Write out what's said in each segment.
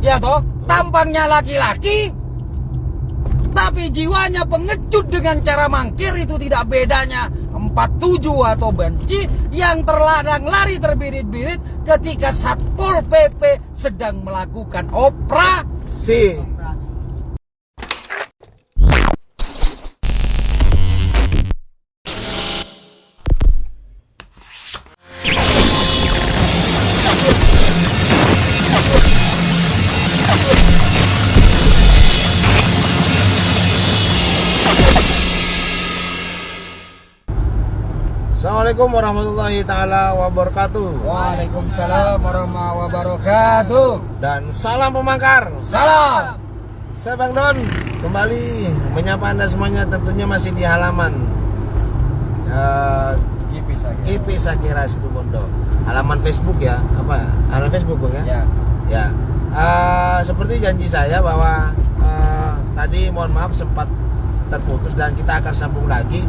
Ya toh, tampangnya laki-laki, tapi jiwanya pengecut dengan cara mangkir. Itu tidak bedanya 47 atau benci yang terladang lari terbirit-birit ketika Satpol PP sedang melakukan operasi. Assalamualaikum warahmatullahi ta'ala wabarakatuh. Waalaikumsalam warahmatullahi wabarakatuh. Dan salam pemangkar. Salam. Saya Bang Don kembali menyapa Anda semuanya, tentunya masih di halaman GP Sakira Situbondo. Halaman Facebook ya, apa? Halaman Facebook Bang ya? Ya. Seperti janji saya bahwa tadi mohon maaf sempat terputus dan kita akan sambung lagi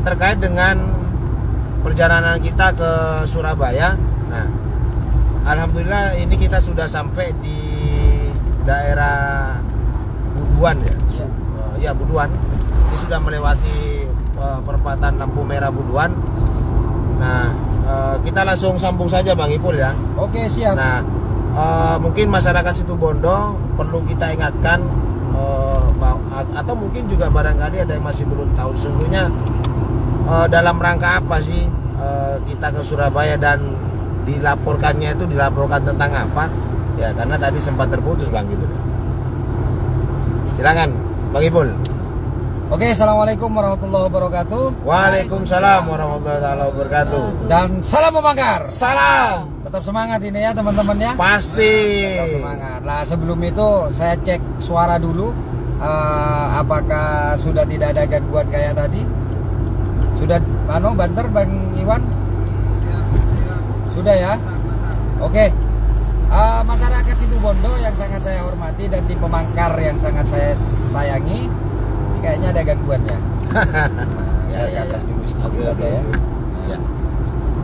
terkait dengan perjalanan kita ke Surabaya. Nah, alhamdulillah ini kita sudah sampai di daerah Buduan ya. Ya Buduan. Ini sudah melewati perempatan lampu merah Buduan. Nah, kita langsung sambung saja Bang Ipul ya. Oke, siap. Nah, mungkin masyarakat Situbondo perlu kita ingatkan atau mungkin juga barangkali ada yang masih belum tahu sesungguhnya dalam rangka apa sih kita ke Surabaya dan dilaporkan tentang apa ya, karena tadi sempat terputus Bang gitu. Silakan Bang Ipul. Oke, assalamualaikum warahmatullahi wabarakatuh. Waalaikumsalam warahmatullahi wabarakatuh. Dan salam pemangkar. Salam. Tetap semangat ini ya teman-teman ya. Pasti. Tetap semangat. Nah, sebelum itu saya cek suara dulu. Apakah sudah tidak ada gangguan kayak tadi? Sudah banter Bang Iwan? Sudah ya? Oke. Masyarakat Situbondo yang sangat saya hormati dan tim pemangkar yang sangat saya sayangi, ini kayaknya ada gangguannya. Nah, ke atas dulu sedikit aja ya. Nah.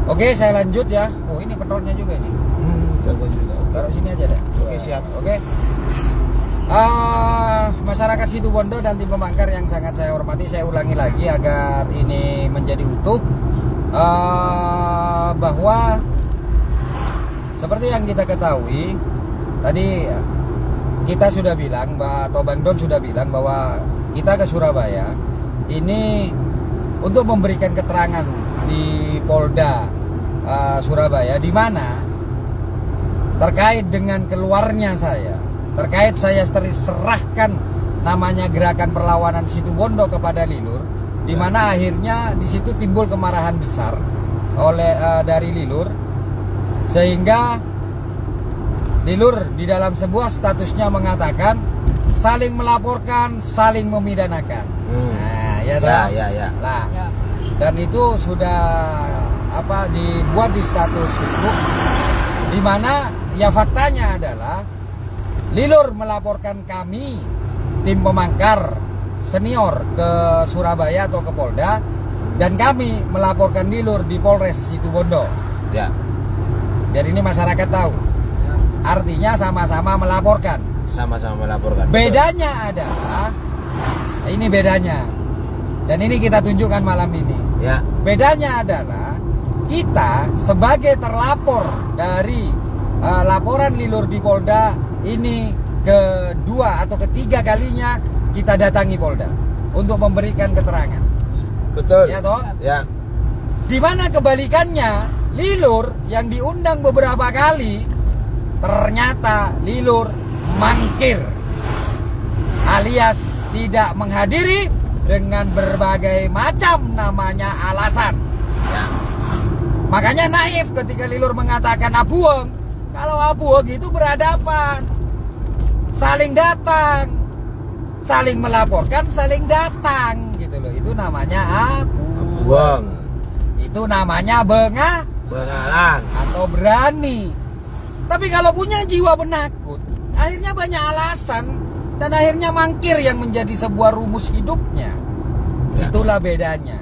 Oke, saya lanjut ya. Oh, ini petrolnya juga ini. Gangguan juga. Taruh sini aja deh. Oke, siap. Oke. Masyarakat Situbondo dan tim pemangkar yang sangat saya hormati, saya ulangi lagi agar ini menjadi utuh, bahwa seperti yang kita ketahui tadi, kita sudah bilang atau Bang Don sudah bilang bahwa kita ke Surabaya ini untuk memberikan keterangan di Polda Surabaya, di mana terkait dengan keluarnya terkait saya serahkan namanya gerakan perlawanan Situbondo kepada Lilur, di mana akhirnya di situ timbul kemarahan besar dari Lilur, sehingga Lilur di dalam sebuah statusnya mengatakan saling melaporkan, saling memidanakan. Nah, ya. Nah, dan itu sudah dibuat di status Facebook, di mana ya faktanya adalah Lilur melaporkan kami tim pemangkar senior ke Surabaya atau ke Polda, dan kami melaporkan Lilur di Polres Situbondo. Ya. Biar ini masyarakat tahu. Artinya sama-sama melaporkan. Sama-sama melaporkan. Bedanya adalah ini bedanya. Dan ini kita tunjukkan malam ini. Ya. Bedanya adalah kita sebagai terlapor dari laporan Lilur di Polda ini kedua atau ketiga kalinya kita datangi Polda untuk memberikan keterangan. Betul. Ya toh? Ya. Di mana kebalikannya, Lilur yang diundang beberapa kali, ternyata Lilur mangkir, alias tidak menghadiri dengan berbagai macam namanya alasan. Ya. Makanya naif ketika Lilur mengatakan abuang. Kalau abuang itu berhadapan, saling datang, saling melaporkan, saling datang gitu loh. Itu namanya abuang. Itu namanya bengalan atau berani. Tapi kalau punya jiwa penakut, akhirnya banyak alasan dan akhirnya mangkir yang menjadi sebuah rumus hidupnya. Ya. Itulah bedanya.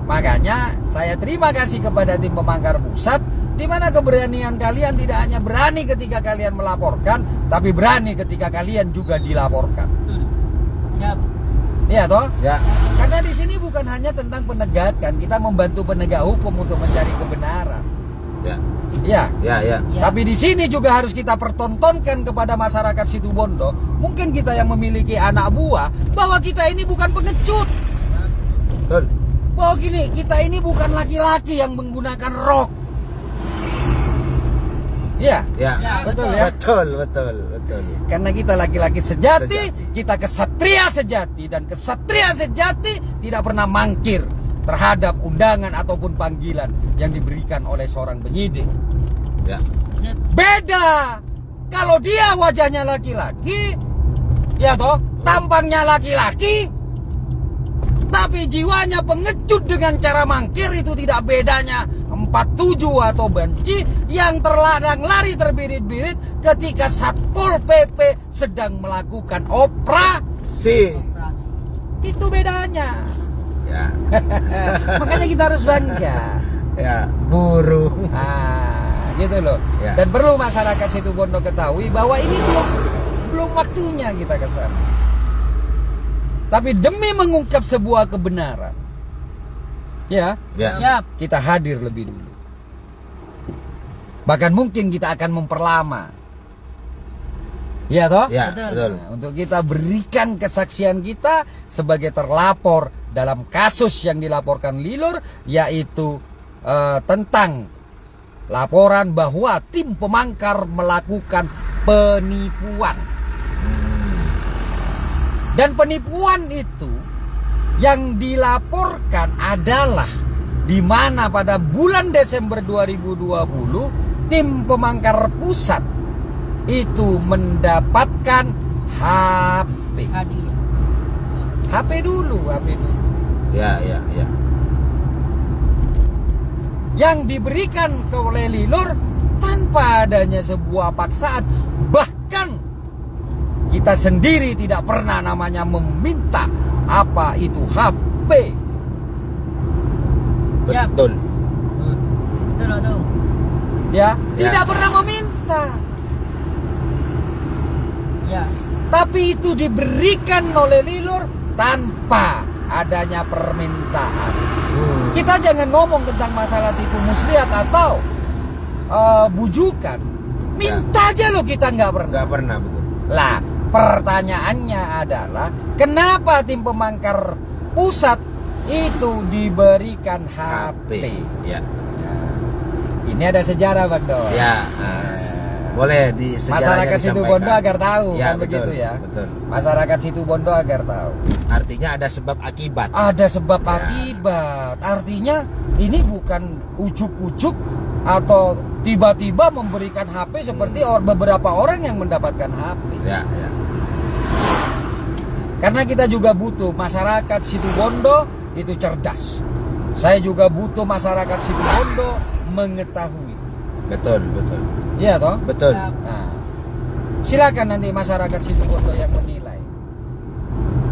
Makanya saya terima kasih kepada tim pemangkar pusat Di mana keberanian kalian tidak hanya berani ketika kalian melaporkan, tapi berani ketika kalian juga dilaporkan. Siap. Iya toh? Ya. Karena di sini bukan hanya tentang penegakan, kita membantu penegak hukum untuk mencari kebenaran. Ya. Iya. Ya, ya. Ya. Tapi di sini juga harus kita pertontonkan kepada masyarakat Situbondo. Mungkin kita yang memiliki anak buah bahwa kita ini bukan pengecut. Betul. Bahwa gini, kita ini bukan laki-laki yang menggunakan rok. Iya. Ya. Ya, Betul ya. Betul. Karena kita laki-laki sejati, Sejati. kita kesatria sejati, dan kesatria sejati tidak pernah mangkir terhadap undangan ataupun panggilan yang diberikan oleh seorang penyidik. Ya. Siap. Beda kalau dia wajahnya laki-laki, ya toh, tampangnya laki-laki, tapi jiwanya pengecut dengan cara mangkir, itu tidak bedanya 47 atau benci yang terladang lari terbirit-birit ketika Satpol PP sedang melakukan operasi. Si. Itu bedanya. Ya. Makanya kita harus bangga. Ya. Buru. Gitu loh. Ya. Dan perlu masyarakat Situbondo ketahui bahwa ini belum waktunya kita ke sana. Tapi demi mengungkap sebuah kebenaran, ya, Ya. Siap. kita hadir lebih dulu. Bahkan mungkin kita akan memperlama. Ya toh? Ya, Betul. betul. Nah, untuk kita berikan kesaksian kita sebagai terlapor dalam kasus yang dilaporkan Lilur, yaitu tentang laporan bahwa tim pemangkar melakukan penipuan. Dan penipuan itu yang dilaporkan adalah di mana pada bulan Desember 2020 tim pemangkar pusat itu mendapatkan HP. Hadiah. HP dulu. Ya. Yang diberikan oleh Lilur tanpa adanya sebuah paksaan. Bahkan kita sendiri tidak pernah namanya meminta apa itu HP. Siap. Betul. Betul. Ya, Ya. tidak pernah meminta. Ya. Tapi itu diberikan oleh Lilur tanpa adanya permintaan. Kita jangan ngomong tentang masalah tipu muslihat atau bujukan. Minta aja loh, kita nggak pernah. Nggak pernah, betul. Lah, pertanyaannya adalah kenapa tim pemangkar pusat itu diberikan HP? Ya. Nah, ini ada sejarah, Bang Don. Ya. Boleh di sejarahnya Masyarakat Situbondo disampaikan. agar tahu, Ya, kan betul, begitu ya. Betul. Masyarakat Situbondo agar tahu. Artinya ada sebab akibat. Ada sebab Ya. akibat. Artinya ini bukan ujuk-ujuk atau tiba-tiba memberikan HP seperti beberapa orang yang mendapatkan HP. Ya. Karena kita juga butuh masyarakat Situbondo itu cerdas. Saya juga butuh masyarakat Situbondo mengetahui. Betul. Iya toh? Betul. Siap. Nah, silakan nanti masyarakat Situbondo yang menilai.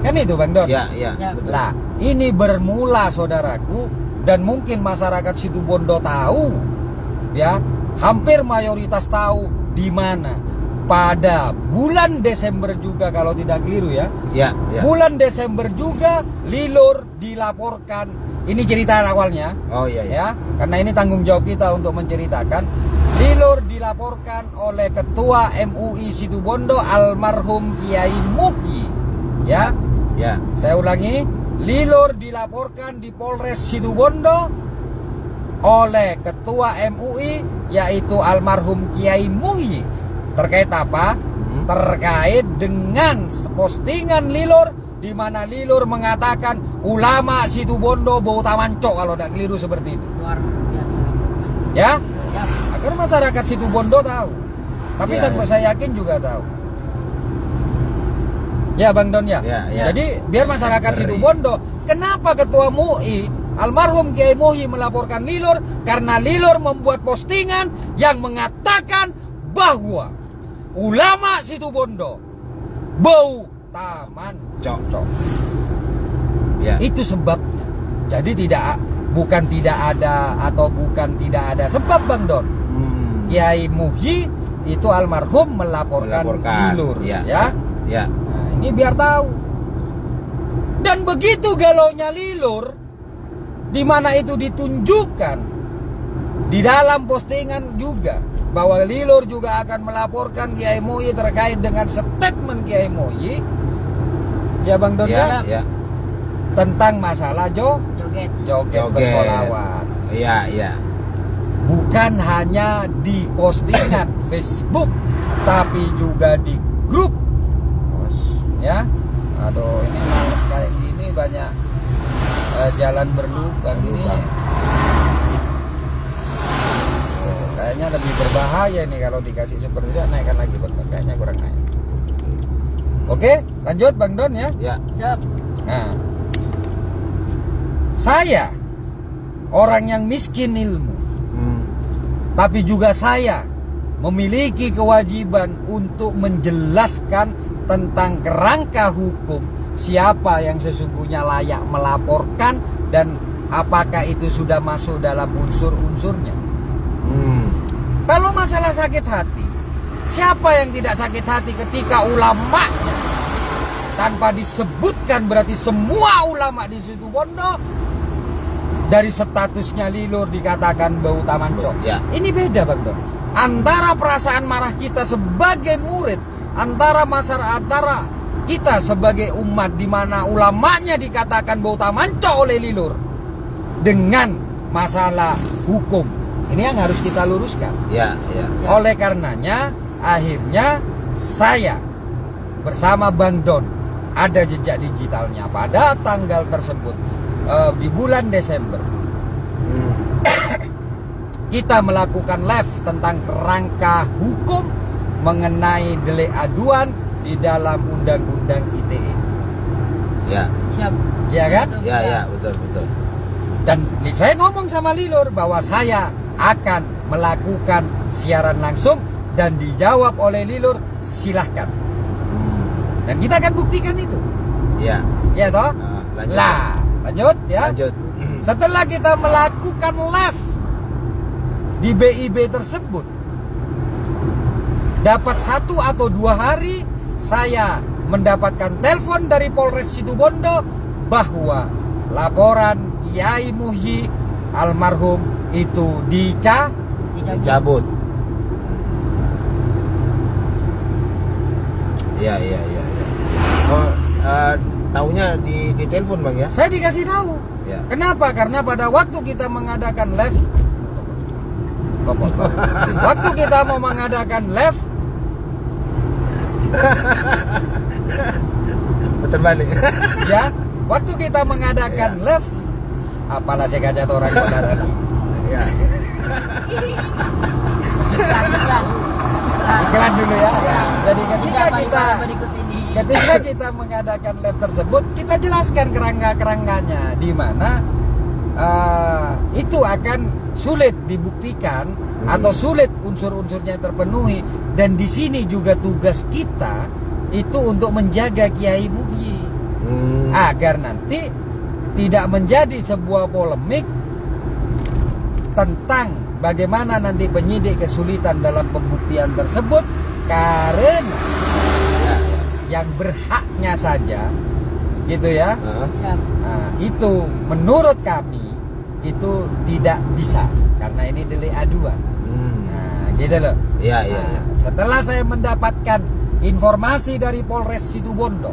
Kan itu Bang Don? Ya. Ya. Betul. Lah, ini bermula saudaraku, dan mungkin masyarakat Situbondo tahu, ya, hampir mayoritas tahu di mana. Pada bulan Desember juga kalau tidak keliru ya. Ya. Bulan Desember juga Lilur dilaporkan. Ini cerita awalnya. Oh iya. Ya, karena ini tanggung jawab kita untuk menceritakan. Lilur dilaporkan oleh Ketua MUI Situbondo almarhum Kiai Mugi. Ya, Ya. saya ulangi, Lilur dilaporkan di Polres Situbondo oleh Ketua MUI yaitu almarhum Kiai Mugi. Terkait apa? Terkait dengan postingan Lilur di mana Lilur mengatakan ulama Situbondo bau tamanco kalau tidak keliru seperti itu. Luar biasa. Ya, Siap. agar masyarakat Situbondo tahu. Tapi Ya, saya yakin juga tahu. Ya Bang Don ya. Ya. Jadi biar masyarakat Ngeri. Situbondo, kenapa Ketua MUI almarhum Kiai Muhi melaporkan Lilur? Karena Lilur membuat postingan yang mengatakan bahwa ulama Situbondo bau taman Cok. cok. Ya. Itu sebabnya. Jadi bukan tidak ada atau bukan tidak ada sebab Bang Don. Kiai Muhyi itu almarhum melaporkan Lilur, ya. Nah, ini biar tahu. Dan begitu galaunya Lilur, di mana itu ditunjukkan di dalam postingan juga bahwa Lilur juga akan melaporkan Kiai Muhyi terkait dengan statement Kiai Muhyi, ya Bang Don ya. Tentang masalah joget bersolawat. Iya. Bukan hanya di postingan Facebook, tapi juga di grup. Ya, aduh ini males kayak gini banyak jalan berlubang ini. Oh, kayaknya lebih berbahaya nih kalau dikasih seperti itu. Naikkan lagi Bang Don, kayaknya kurang naik. Oke, lanjut Bang Don ya. Ya. Siap. Nah, saya orang yang miskin ilmu, tapi juga saya memiliki kewajiban untuk menjelaskan tentang kerangka hukum, siapa yang sesungguhnya layak melaporkan dan apakah itu sudah masuk dalam unsur-unsurnya. Kalau masalah sakit hati, siapa yang tidak sakit hati ketika ulamanya tanpa disebutkan, berarti semua ulama di Situbondo dari statusnya Lilur dikatakan bau tamanco. Ya. Ini beda Bang Don. Antara perasaan marah kita sebagai murid, antara kita sebagai umat di mana ulamanya dikatakan bau tamanco oleh Lilur, dengan masalah hukum. Ini yang harus kita luruskan. Ya. Oleh karenanya akhirnya saya bersama Bang Don, ada jejak digitalnya pada tanggal tersebut. Di bulan Desember kita melakukan live tentang kerangka hukum mengenai delik aduan di dalam undang-undang ITE. Ya. Siap. Ya kan? Ya, betul. Dan saya ngomong sama Lilur bahwa saya akan melakukan siaran langsung dan dijawab oleh Lilur silahkan. Dan kita akan buktikan itu. Ya. Ya toh? Lanjut ya. Setelah kita melakukan live di BIB tersebut, dapat 1 atau 2 hari saya mendapatkan telepon dari Polres Situbondo bahwa laporan Kiai Muhyi almarhum itu dicabut. Iya. Oh, taunya di telepon Bang ya? Saya dikasih tahu. Ya. Kenapa? Karena pada waktu kita mengadakan live, waktu kita mau mengadakan live, Putar balik. ya, waktu kita mengadakan live, apalah saya kaca orang saudara. Ya. Iklan dulu ya. Jadi ketika berikut ini. kita mengadakan live tersebut, kita jelaskan kerangka-kerangkanya di mana itu akan sulit dibuktikan atau sulit unsur-unsurnya terpenuhi, dan di sini juga tugas kita itu untuk menjaga Kiai Muhyi agar nanti tidak menjadi sebuah polemik tentang bagaimana nanti penyidik kesulitan dalam pembuktian tersebut karena yang berhaknya saja, gitu ya. Siap. Nah, itu menurut kami itu tidak bisa karena ini delik aduan. Nah, gitu loh. Iya. Setelah saya mendapatkan informasi dari Polres Situbondo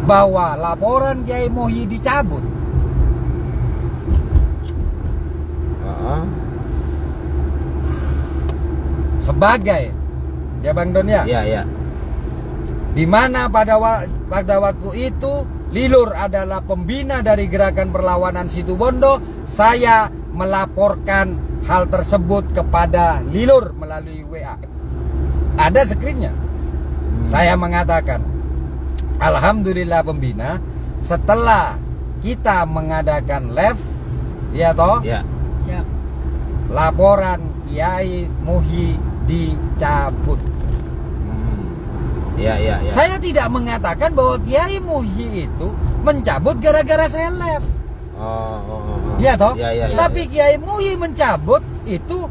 bahwa laporan Kiai Muhyi dicabut, sebagai ya Bang Don ya. Iya. Di mana pada waktu itu Lilur adalah pembina dari Gerakan Perlawanan Situbondo, saya melaporkan hal tersebut kepada Lilur melalui WA. Ada screennya. Saya mengatakan, alhamdulillah pembina, setelah kita mengadakan live, ya toh, Ya. Siap. laporan Kiai Muhyi dicabut. Iya. Saya tidak mengatakan bahwa Kiai Muhyi itu mencabut gara-gara saya live. Iya toh? Iya. Tapi Kiai Muhyi mencabut itu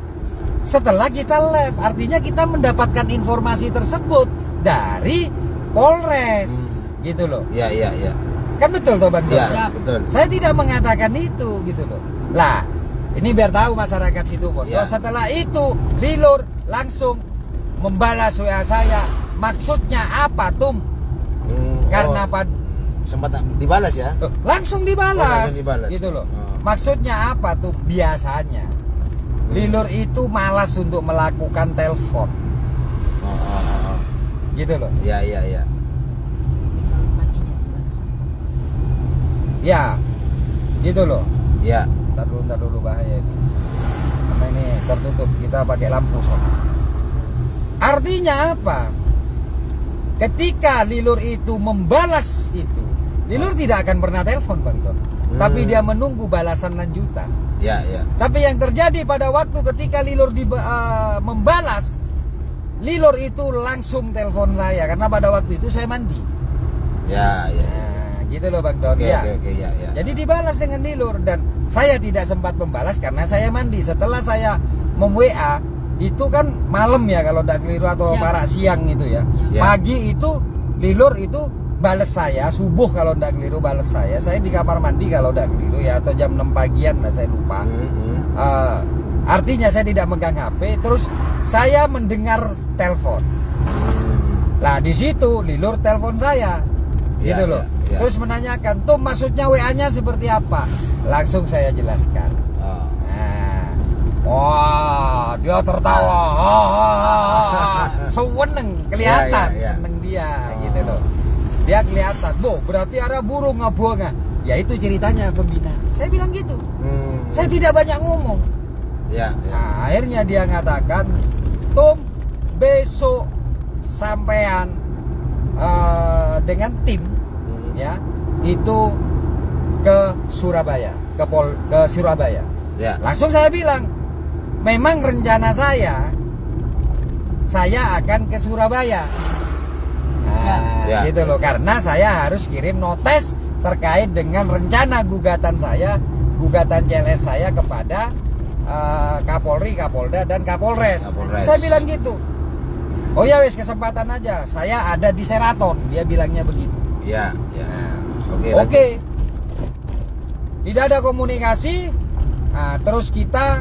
setelah kita live. Artinya kita mendapatkan informasi tersebut dari Polres. Gitu loh. Iya. Kan betul toh Bang Don? Iya, betul. Saya tidak mengatakan itu gitu loh. Lah, ini biar tahu masyarakat Situbondo. Ya. Setelah itu, Lilur langsung membalas WA saya. Maksudnya apa, Tum? Karena sempat dibalas ya? langsung dibalas. Langsung dibalas. Gitu loh. Oh. Maksudnya apa tuh? Biasanya Lilur itu malas untuk melakukan telepon. Oh. Gitu loh. Iya. Ya. Gitu loh. Iya. Ntar dulu bahaya ini. Karena ini tertutup, kita pakai lampu sob. Artinya apa? Ketika Lilur itu membalas itu, Lilur tidak akan pernah telepon Bang Don. Tapi dia menunggu balasan lanjutan. Iya. Tapi yang terjadi pada waktu ketika Lilur membalas, Lilur itu langsung telepon saya karena pada waktu itu saya mandi. Iya. Nah, gitu loh Bang Don. Oke, Ya. iya. Jadi dibalas dengan Lilur dan saya tidak sempat membalas karena saya mandi. Setelah saya mem-WA itu kan malam ya kalau tidak keliru atau para siang itu ya. Ya. Pagi itu Lilur itu balas saya, subuh kalau tidak keliru balas saya. Saya di kamar mandi kalau tidak keliru ya atau jam 6 pagian lah saya lupa. Artinya saya tidak megang HP, terus saya mendengar telepon. Lah di situ Lilur telepon saya. Ya, Gitu loh. ya. Terus menanyakan, "Tuh maksudnya WA-nya seperti apa?" Langsung saya jelaskan. Oh. Nah, wah, dia tertawa. Seneng, kelihatan Ya. seneng dia gitu loh. Dia kelihatan, "Bo, berarti ada burung ngabuanga." Ya itu ceritanya pembina. Saya bilang gitu. Saya tidak banyak ngomong. Ya. Nah, akhirnya dia ngatakan, "Tum, besok sampean dengan tim ya itu ke Surabaya, ke Surabaya." Ya. Langsung saya bilang, memang rencana saya akan ke Surabaya. Nah, Ya. gitu loh, karena saya harus kirim notes terkait dengan rencana gugatan CLS saya kepada Kapolri, Kapolda, dan Kapolres. Kapolres. Saya bilang gitu. Oh ya wes, kesempatan aja. Saya ada di Sheraton, dia bilangnya begitu. Ya. Nah, Oke. Oke. Tidak ada komunikasi. Nah, terus kita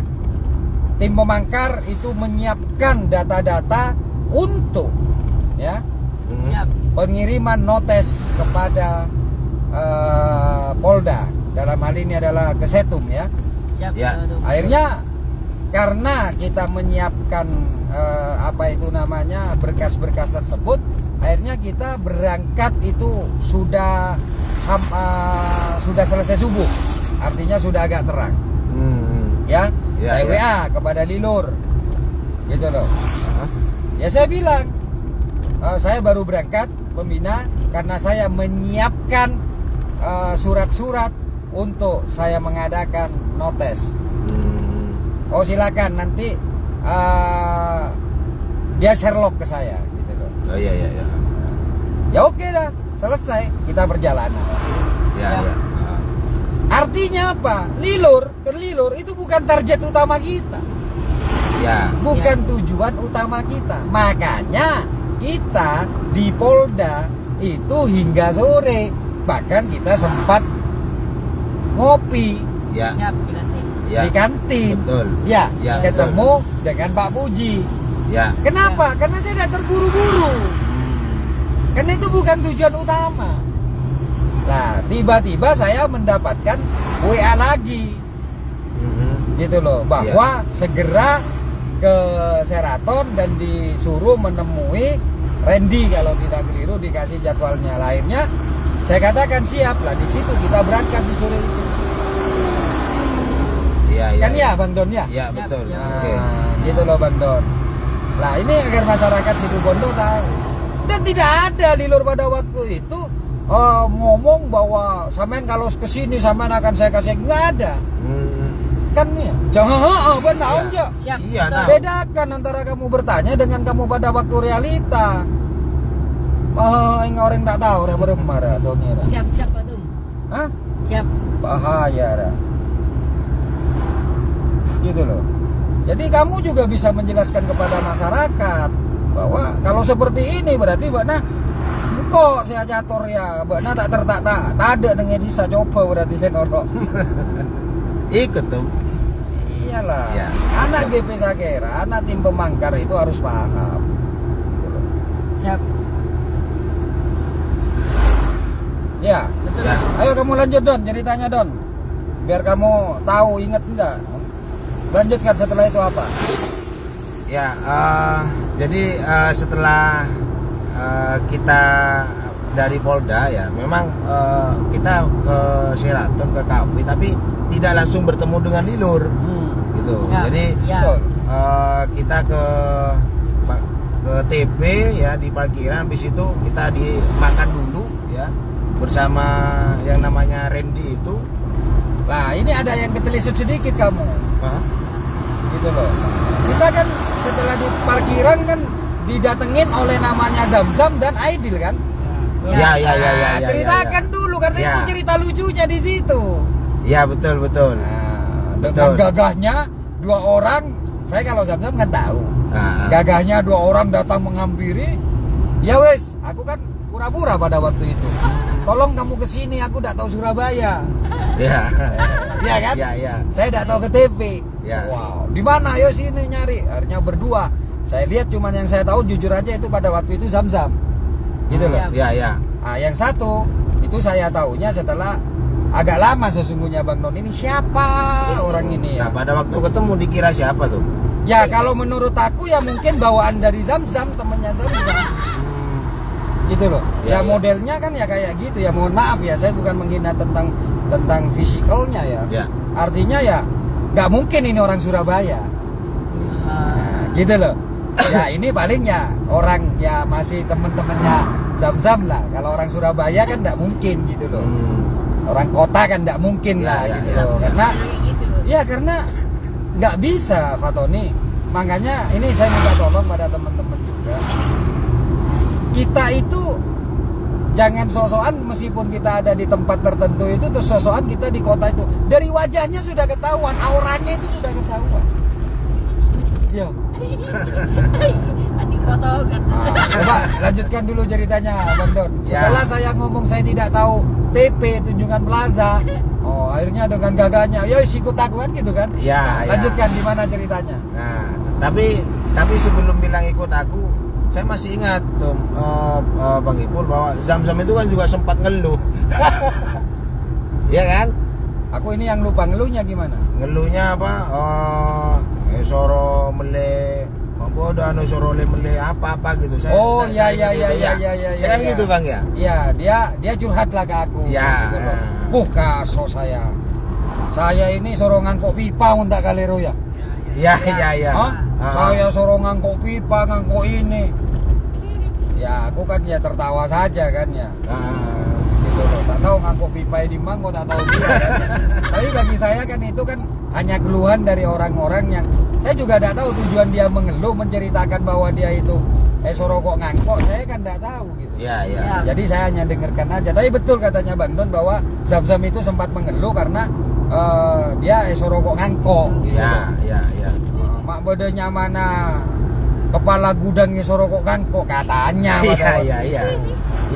tim pemangkar itu menyiapkan data-data untuk ya pengiriman notes kepada Polda. Dalam hal ini adalah ke Setum ya. Siap. Ya. Akhirnya karena kita menyiapkan berkas-berkas tersebut, akhirnya kita berangkat itu sudah selesai subuh, artinya sudah agak terang ya. Saya WA kepada Lilur gitu loh. Ya saya bilang saya baru berangkat pembina karena saya menyiapkan surat-surat untuk saya mengadakan notes. Oh silakan nanti dia Sherlock ke saya gitu loh. Oh iya. Ya oke dah, selesai kita perjalanan. Ya. Artinya apa? Lilur itu bukan target utama kita. Ya. Bukan tujuan utama kita. Makanya kita di Polda itu hingga sore, bahkan kita sempat ngopi Ya. Siap, diganti. Ya. di kantin. Betul. Ya, Ya, ketemu dengan Pak Puji. Ya. Kenapa? Karena saya tidak terburu-buru. Karena itu bukan tujuan utama. Nah, tiba-tiba saya mendapatkan WA lagi, gitu loh, bahwa segera ke Sheraton dan disuruh menemui Randy kalau tidak keliru, dikasih jadwalnya. Lainnya saya katakan siap lah. Di situ kita berangkat di sore itu. Iya. Kan ya, Bang Don ya? Ya, betul. Ya. Nah, Oke. gitu loh Bang Don. Nah ini agar masyarakat Situbondo tahu. Dan tidak ada Lilur pada waktu itu ngomong bahwa sampean kalau kesini sampean akan saya kasih, nggak ada. Kan ya, jangan benar aja. Siap. Iya, betul. nah. Bedakan antara kamu bertanya dengan kamu pada waktu realita. Orang tak tahu orang marah Doni. Siap, Pak Tum. Hah? Siap. Bahaya dah. gitu loh. Jadi kamu juga bisa menjelaskan kepada masyarakat bahwa kalau seperti ini berarti Bakna kok saya catur ya, Bakna tak ada dengan bisa coba berarti saya norok. Ikut tuh. Iyalah. Ya. Anak GP Sakera, anak tim pemangkar itu harus paham. Gitu loh. Siap. Ya. Betul. Ya. Ayo kamu lanjut Don, ceritanya Don. Biar kamu tahu, inget enggak? Lanjutkan setelah itu apa? Ya, jadi setelah kita dari Polda ya, memang kita ke Sheraton, ke kafe, tapi tidak langsung bertemu dengan Lilur, gitu. Ya, Jadi ya. kita ke TP ya di parkiran, habis itu kita dimakan dulu ya bersama yang namanya Randy itu. Nah, ini ada yang ketelisut sedikit kamu. Hah? Gitu loh. Kita kan setelah di parkiran kan didatengin oleh namanya Zamzam dan Aidil kan? Ya, ya, ya, ya, Nah, ya, ceritakan ya. dulu karena Ya. itu cerita lucunya di situ. Ya, betul. Nah, dengan Betul. gagahnya dua orang, saya kalau Zamzam kan tahu. Ah, ah. Gagahnya dua orang datang menghampiri. Ya wes, aku kan pura-pura pada waktu itu. Tolong kamu kesini, aku tidak tahu Surabaya. Ya. Iya kan? Ya, ya. Saya tidak tahu ke TV. Ya. Wow, di mana? Ayo sini nyari. Akhirnya berdua. Saya lihat cuman yang saya tahu jujur aja itu pada waktu itu Zamzam. Gitu loh. Ya, ya. Nah, yang satu itu saya tahunya setelah agak lama sesungguhnya Bang Non ini siapa orang ini ya. Nah, pada waktu ketemu dikira siapa tuh? Ya kalau menurut aku ya mungkin bawaan dari Zamzam, temennya Zamzam. Gitu loh. Ya, Ya, ya. modelnya kan ya kayak gitu ya. Mohon maaf ya, saya bukan menghina tentang fisikalnya ya. Ya. Artinya ya nggak mungkin ini orang Surabaya. Nah, gitu loh. Ya ini paling ya orang ya masih temen-temennya Zamzam lah. Kalau orang Surabaya kan nggak mungkin gitu loh. Orang kota kan nggak mungkin Ya, lah ya, gitu ya. loh. Karena Gitu. ya karena nggak bisa Fatoni. Makanya ini saya minta tolong pada teman-teman juga. Kita itu jangan sosokan meskipun kita ada di tempat tertentu itu terus sosokan kita di kota itu. Dari wajahnya sudah ketahuan, auranya itu sudah ketahuan. Ya. Adik foto kan. Nah, coba lanjutkan dulu ceritanya Bang Don. Ya. Setelah saya ngomong saya tidak tahu TP Tunjungan Plaza. Oh, akhirnya dengan gagahnya, "Yo, ikut aku kan gitu kan?" Ya, Nah, ya. lanjutkan gimana ceritanya? Nah, tapi sebelum bilang ikut aku, saya masih ingat tuh Bang Ipul bahwa Zamzam itu kan juga sempat ngeluh. Iya kan? Aku ini yang lupa ngeluhnya gimana? Ngeluhnya apa? Soro mele apa udah soro mele apa gitu. Oh, saya ya gitu, Ya kan ya. gitu Bang ya? Iya, dia curhat lah ke aku. Ya. Gitu loh. Kaso saya. Saya ini soro ngangkok pipa untuk kalero ya. Iya, iya. Hah? Saya soro ngangkok pipa, ngangkok ini. Ya, aku kan ya tertawa saja kan ya. Gitu loh. Tak tahu ngangkok pipa di mang kok tak tahu dia kan. Tapi bagi saya kan itu kan hanya keluhan dari orang-orang yang saya juga tidak tahu tujuan dia mengeluh menceritakan bahwa dia itu soro kok ngangkok, saya kan tidak tahu gitu. Iya, iya. Ya. Jadi saya hanya dengarkan aja. Tapi betul katanya Bang Don bahwa Zamzam itu sempat mengeluh karena dia soro kok ngangkok gitu. Iya, loh. iya. Mak bedanya mana kepala gudang soro kok ngangkok katanya pada waktu Iya, itu.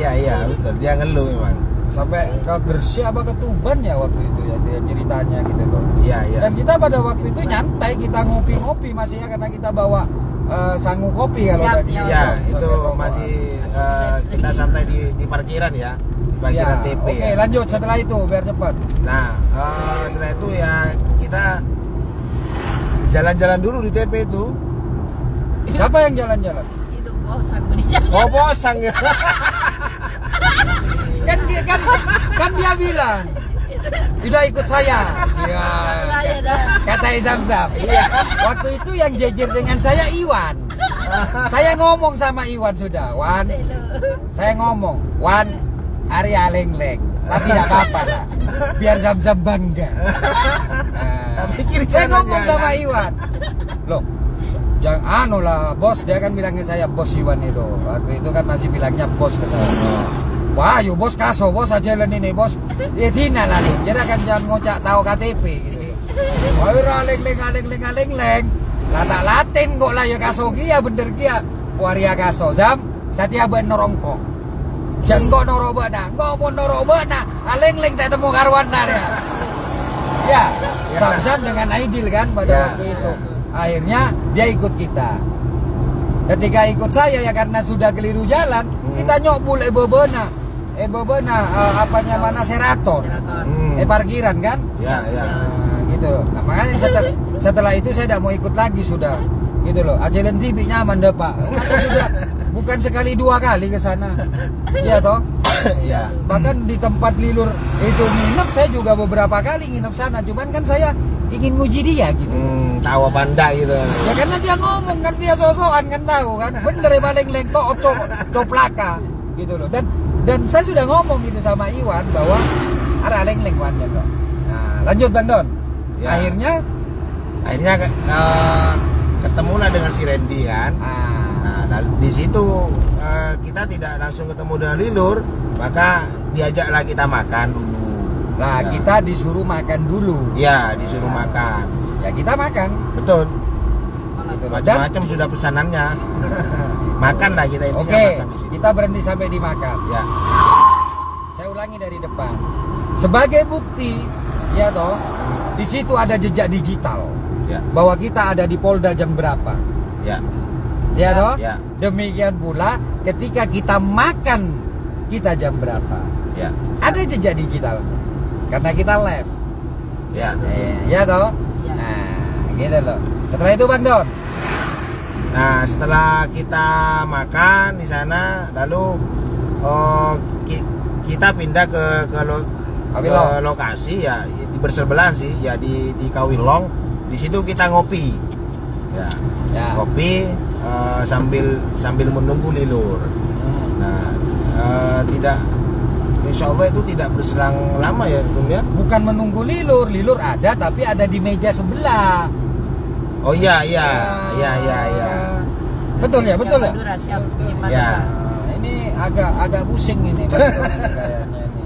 Iya, betul. Dia ngeluh memang. Sampai ke Gresik apa ke Tuban ya waktu itu ya dia ceritanya gitu loh. Iya. Dan kita pada waktu itu nyantai, kita ngopi-ngopi masih ya karena kita bawa sangu kopi kalau Siap, lagi. ya. Ya, sambil itu rokokan. masih kita santai di parkiran ya. Di parkiran Ya, TP oke, ya. lanjut setelah itu biar cepat. Nah, setelah itu ya kita jalan-jalan dulu di TP itu. Siapa yang jalan-jalan? Itu bosan berjalan. Oh, bosan ya. Kan dia bilang tidak ikut saya. Iya. Saya dah. Kata Zamzam. Iya. Waktu itu yang jejer dengan saya Iwan. Saya ngomong sama Iwan sudah, Wan. Saya ngomong, Wan, Arya leng-leng. Tapi tidak apa-apa lah. Biar Zamzam bangga. Nah, Pikir saya jangan, ngomong sama Iwan. Loh, jangan anu lah, bos. Dia kan bilangnya saya bos Iwan itu. Waktu itu kan masih bilangnya bos ke saya. Wah, yuk bos kaso, bos aja ini bos. Ya Tina lalu. Jadi kan jangan ngocak tahu KTP gitu. Aleng leng. Lah tak latin kok lah ya kaso kia bener kia. Waria kaso zam satia ben norongko. Jengko norobana, ngopo norobana, aleng leng tak temu karwana ya. Ya, Sam dengan Aidil kan pada waktu itu. Akhirnya dia ikut kita. Ketika ikut saya ya karena sudah keliru jalan, kita nyobul bebena apanya mana Seraton. Parkiran kan? Ya. Nah, gitu. Nah, makanya setelah itu saya tidak mau ikut lagi sudah. Gitu loh. Ajelen TV nyaman deh, Pak. Sudah bukan sekali 2 kali ke sana. Iya toh? Iya. Bahkan di tempat Lilur itu nginep saya juga beberapa kali nginep sana. Cuman kan saya ingin nguji dia gitu. Tahu apa enggak gitu. Ya karena dia ngomong kan, dia sosokan kan, tahu kan. Bener ya paling lengto coplaka gitu loh. Dan saya sudah ngomong gitu sama Iwan bahwa ada leng Wan ya kok. Nah, lanjut Bang Don. Ya. Akhirnya ketemulah dengan si Randy kan. Nah, di situ kita tidak langsung ketemu dengan Lilur, maka diajaklah kita makan dulu. Nah, Ya. kita disuruh makan dulu. Ya, disuruh makan. Ya kita makan. Betul. Gitu loh. Dan Macam-macam sudah pesanannya. Makan lah kita intinya oke, makan di situ. kita berhenti sampai dimakan. Ya. Saya ulangi dari depan. Sebagai bukti, ya toh, di situ ada jejak digital Ya. bahwa kita ada di Polda jam berapa. Ya. Ya toh? Ya. Demikian pula ketika kita makan kita jam berapa. Ya. Ada jejak digital. Karena kita live. Ya. Ya toh? Ya. Nah, gitu loh. Setelah itu Bang Don. Nah, setelah kita makan di sana, lalu kita pindah ke Kawilong. lokasi ya di bersebelahan sih, ya di Kawilong. Di situ kita ngopi. Ya. Ya. Kopi sambil menunggu Lilur. Nah, tidak, insya Allah itu tidak berselang lama ya, Tum ya. Bukan menunggu Lilur ada tapi ada di meja sebelah. Oh iya. Betul ya. Madura siap di Madura. Ya. Nah, ini agak pusing ini Bang Don ini kayaknya ini.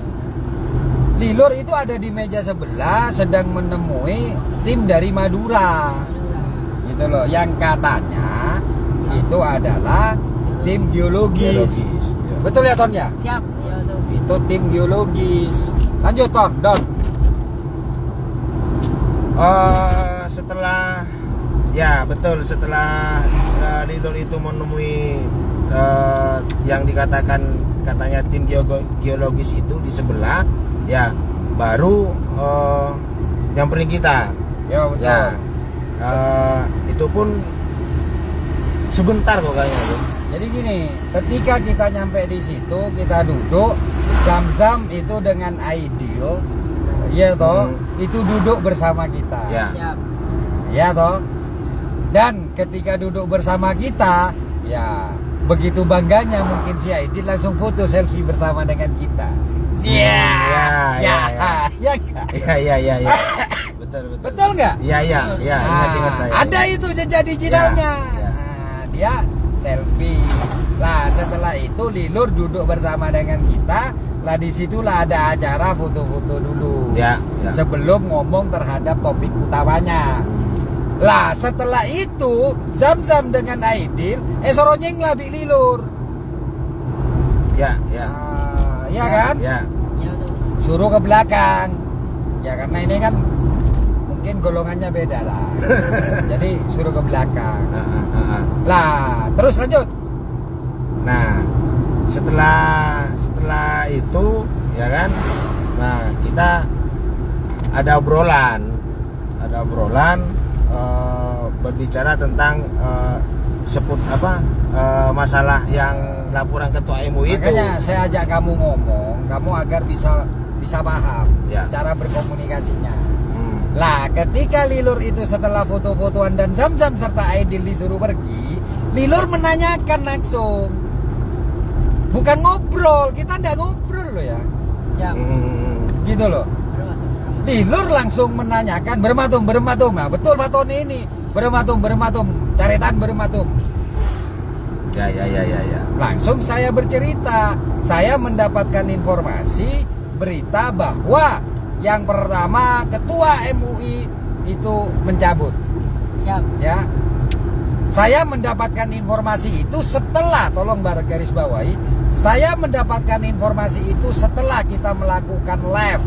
Lilur itu ada di meja sebelah sedang menemui tim dari Madura. Gitu loh, yang katanya itu adalah tim geologis. Ya. Betul ya Ton ya? Siap, ya tuh. Itu tim geologis. Lanjut Ton, Don. Setelah ya betul, setelah Lilur itu menemui yang dikatakan katanya tim geologis itu di sebelah, ya baru nyamperin kita. Ya betul. Ya, itu pun sebentar kok kayaknya tuh. Jadi gini, ketika kita nyampe di situ, kita duduk, Zam itu dengan Aidil, ya toh, itu duduk bersama kita. Ya. Siap. Ya toh. Dan ketika duduk bersama kita, ya begitu bangganya mungkin si Aidil langsung foto selfie bersama dengan kita. Ya. Ya enggak? Ya. Betul. Betul nggak? Iya. Ingat saya. Ada itu jejak digitalnya. Ya. Nah, dia selfie. Lah setelah itu Lilur duduk bersama dengan kita. Lah disitulah ada acara foto-foto dulu. Ya. Sebelum ngomong terhadap topik utamanya. Lah setelah itu Zam dengan Aidil soronyeng labi Lilur. Ya. Ya kan? Ya. Ya tuh. Suruh ke belakang. Ya karena ini kan mungkin golongannya beda lah. Jadi suruh ke belakang. Lah, terus lanjut. Nah, setelah itu ya kan. Nah, kita ada obrolan berbicara tentang masalah yang laporan ketua MUI itu. Makanya saya ajak kamu ngomong, kamu agar bisa paham Ya. cara berkomunikasinya. Lah, ketika Lilur itu setelah foto-fotoan dan Zam serta Aidil disuruh pergi, Lilur menanyakan langsung. Bukan ngobrol, kita ndak ngobrol loh ya. Siap. Gitu loh. Lilur langsung menanyakan bermatum. Nah, betul Fatoni ini. Bermatum, caretan bermatum. Ya. Langsung saya bercerita. Saya mendapatkan informasi berita bahwa yang pertama ketua MUI itu mencabut. Siap. Ya, saya mendapatkan informasi itu setelah, tolong garis bawahi, saya mendapatkan informasi itu setelah kita melakukan live,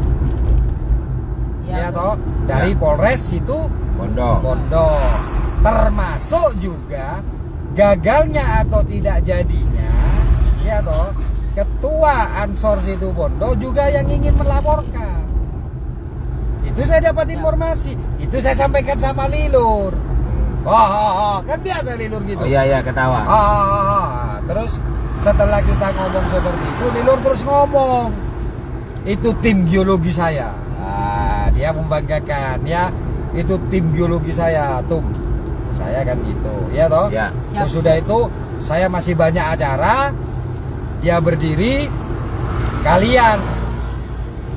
ya toh, dari Polres itu Pondok, termasuk juga gagalnya atau tidak jadinya, ya toh, Ketua Ansor Situ Bondo juga yang ingin melaporkan. Itu saya dapat informasi, itu saya sampaikan sama Lilur. Kan biasa Lilur gitu. Oh iya ketawa. Terus setelah kita ngomong seperti itu, Lilur terus ngomong, itu tim geologi saya. Dia membanggakan, ya, itu tim geologi saya, saya kan gitu, ya toh. Ya. Terus sudah itu saya masih banyak acara, dia berdiri, kalian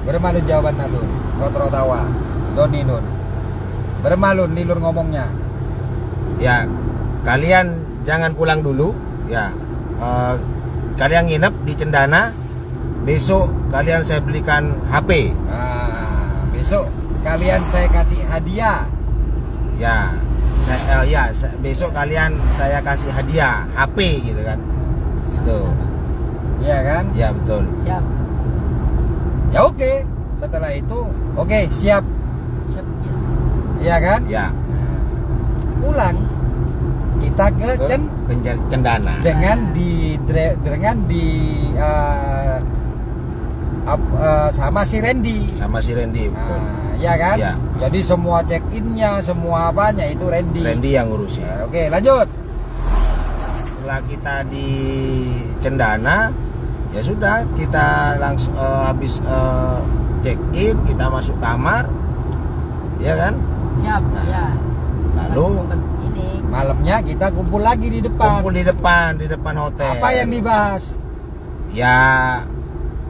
bermalun jawaban Nadun, Kotro tawa, Doni Nun, bermalun Lilur ngomongnya. Ya, kalian jangan pulang dulu, ya. Kalian nginep di Cendana. Besok kalian saya belikan HP. Besok kalian saya kasih hadiah. Ya, besok kalian saya kasih hadiah HP gitu kan. Gitu. Iya kan? Ya betul. Siap. Ya oke. Setelah itu, oke, siap. Siap. Ya. Iya kan? Ya. Pulang kita ke Cendana dengan sama si Randy, betul. Ya kan? Ya. Jadi semua check innya, semua apanya itu Randy yang ngurusin. Oke, lanjut. Setelah kita di Cendana, ya sudah, kita langsung habis check in, kita masuk kamar, ya kan? Siap. Ya. Lalu Ini malamnya kita kumpul lagi di depan. di depan hotel. Apa yang dibahas? Ya,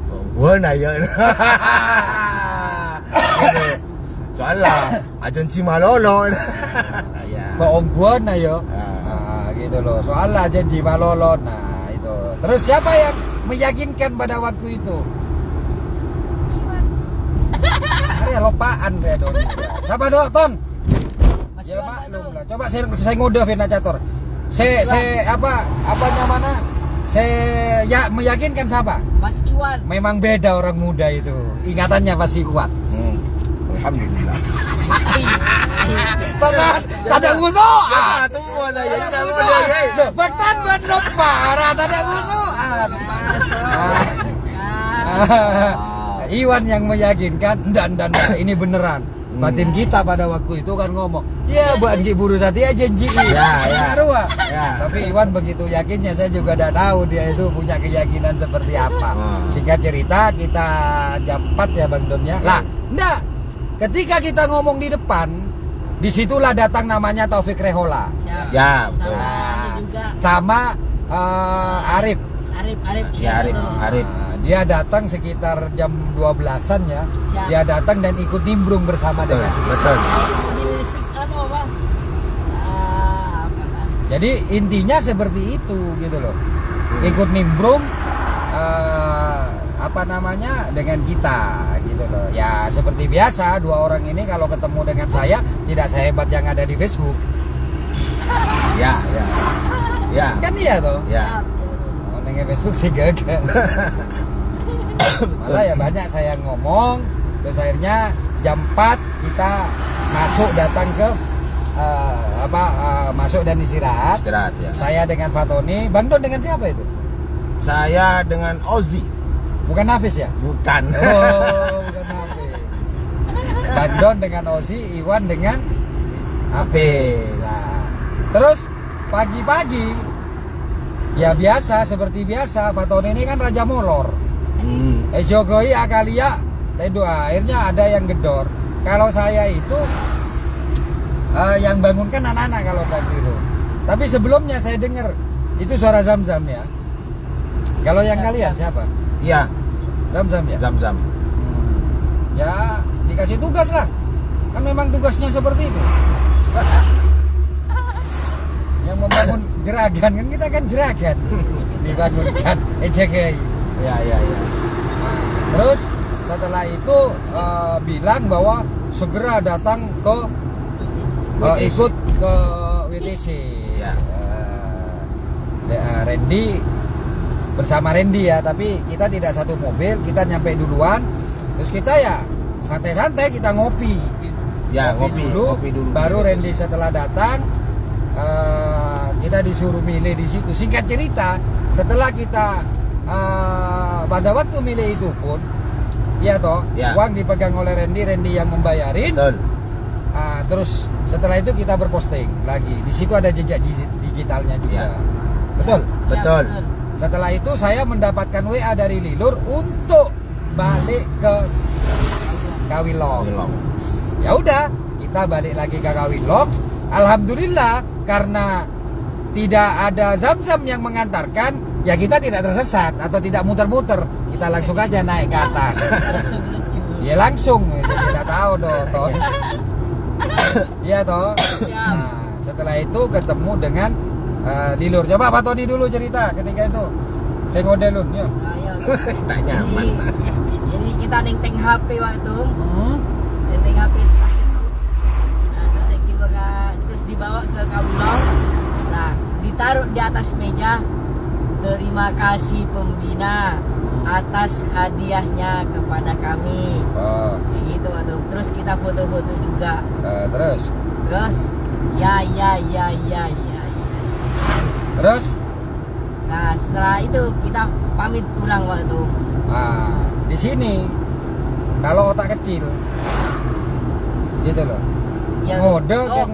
gue nanya. Soalnya ajan Cimalolo. Ya. Keongguan ayo. Gitu loh. Soalnya janji Malolo. Nah, itu. Terus siapa yang meyakinkan pada waktu itu? Hari lopaan kayak Doni. Siapa Dok, Ton? Ya maklum lah. Coba saya ngode Vina Catur. Apanya mana? Saya meyakinkan siapa? Mas Iwan. Memang beda orang muda itu. Ingatannya pasti kuat. Alhamdulillah. Tada ngusuk. Tunggu ada Tada ngusuk. Faktan bener parah tada ngusukan. Iwan yang meyakinkan dan ini beneran. Batin kita pada waktu itu kan ngomong, ya buat buru sati aja janji. Ya. Tapi Iwan begitu yakinnya, saya juga tidak tahu dia itu punya keyakinan seperti apa. Singkat cerita kita jam 4 ya Bang Don ya. Lah, enggak. Ketika kita ngomong di depan, disitulah datang namanya Taufik Rehola. Siap. Ya, betul. Sama Arif. Arif. Dia datang sekitar jam 12-an ya. Siap. Dia datang dan ikut nimbrung bersama dengan. Betul. Jadi intinya seperti itu gitu loh. Ikut nimbrung dengan kita gitu loh. Ya seperti biasa, dua orang ini kalau ketemu dengan saya tidak sehebat yang ada di Facebook. Ya. Kan iya toh? Ya. Oh, dengan Facebook sih gagal. Malah ya banyak saya ngomong, terus akhirnya jam 4 kita datang ke masuk dan istirahat ya. Saya dengan Fatoni, Bang Don dengan siapa itu? Saya dengan Ozi. Bukan Hafiz ya? Bukan. Oh, bukan Hafiz. Bang Don dengan Ozi, Iwan dengan Hafiz. Nah, terus pagi-pagi ya biasa, seperti biasa, Fatoni ini kan raja molor. Jokowi akalia akhirnya ada yang gedor. Kalau saya itu yang bangunkan anak-anak kalau tak keliru. Tapi sebelumnya saya dengar itu suara Zam-Zam ya. Kalau yang kalian siapa? Iya. Zam-Zam ya? Zam-Zam. Ya dikasih tugas lah. Kan memang tugasnya seperti itu. Yang membangun gerakan kan kita kan gerakan. Dibangunkan JKI. Ya. Terus setelah itu bilang bahwa segera datang ke ikut ke WTC. Ya. Randy bersama Randy ya, tapi kita tidak satu mobil, kita nyampe duluan, terus kita ya santai-santai kita ngopi. Ya, ngopi dulu, baru Randy setelah datang kita disuruh milih di situ. Singkat cerita, setelah kita pada waktu milih itu pun, ya toh, uang dipegang oleh Randy yang membayarin. Betul. Terus setelah itu kita berposting lagi. Di situ ada jejak digitalnya juga. Ya. Betul? Betul. Setelah itu saya mendapatkan WA dari Lilur untuk balik ke Kawilong. Ya udah, kita balik lagi ke Kawilong. Alhamdulillah, karena tidak ada zam-zam yang mengantarkan, ya kita tidak tersesat atau tidak muter-muter. Kita langsung aja naik ke atas. Ya langsung, tidak tahu toh. Iya toh. Nah, setelah itu ketemu dengan Lilur. Coba Pak Tony dulu cerita ketika itu. Saya ngodelun ya. Tak nyaman. Jadi kita nenteng HP waktu. Nenteng HP pas itu. Nah, terus terus dibawa ke Kawilong. Nah, ditaruh di atas meja. Terima kasih pembina atas hadiahnya kepada kami. Kayak gitu waktu. Terus kita foto-foto juga. Terus ya. Terus? Nah, setelah itu kita pamit pulang waktu. Nah, di sini kalau otak kecil, gitu loh. Ya, Ngode kan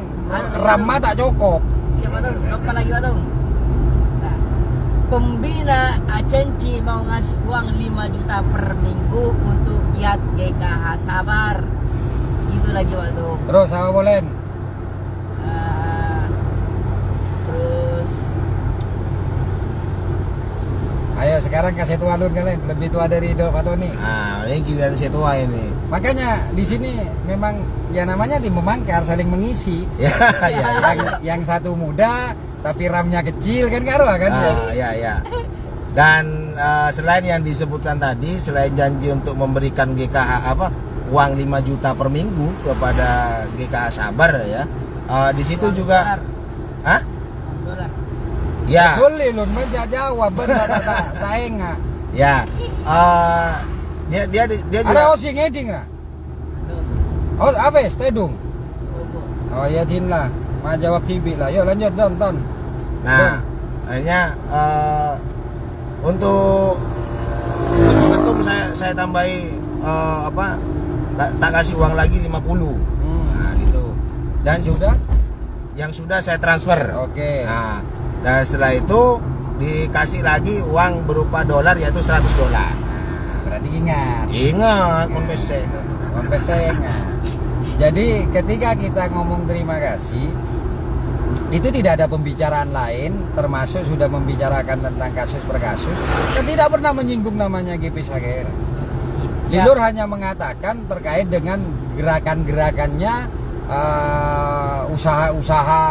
ramah tak cukup. Siapa tuh? Lupa lagi waktu. Nah, pembina Acenci mau ngasih uang 5 juta per minggu untuk giat GKH Sabar. Itu lagi waktu. Terus apa boleh? Ayo sekarang kasih tua Lun kalian, lebih tua dari Pak Tony. Nah, ini giliran saya tua ini. Makanya di sini memang ya namanya tim memangkar, saling mengisi. Ya. Yang satu muda tapi RAM-nya kecil kan karuah kan? Ya. Dan selain yang disebutkan tadi, selain janji untuk memberikan GKH uang 5 juta per minggu kepada GKH Sabar ya. Di situ juga Ya. Betul Lun, jawab benar tak enggak. Ya. Dia juga. Ada osing ngeding lah. Oh, apa? Stedung. Oh ya Din lah. Mau jawab TV lah. Yuk lanjut nonton. Nah, akhirnya untuk ketum saya tambahi tak kasih uang lagi 50. Nah, gitu. Dan sudah yang sudah saya transfer. Oke. Nah, dan setelah itu dikasih lagi uang berupa dolar yaitu $100. Berarti ingat Monpesek. Jadi ketika kita ngomong terima kasih, itu tidak ada pembicaraan lain, termasuk sudah membicarakan tentang kasus per kasus, dan tidak pernah menyinggung namanya GP Sagera. Lilur hanya mengatakan terkait dengan gerakan-gerakannya, usaha-usaha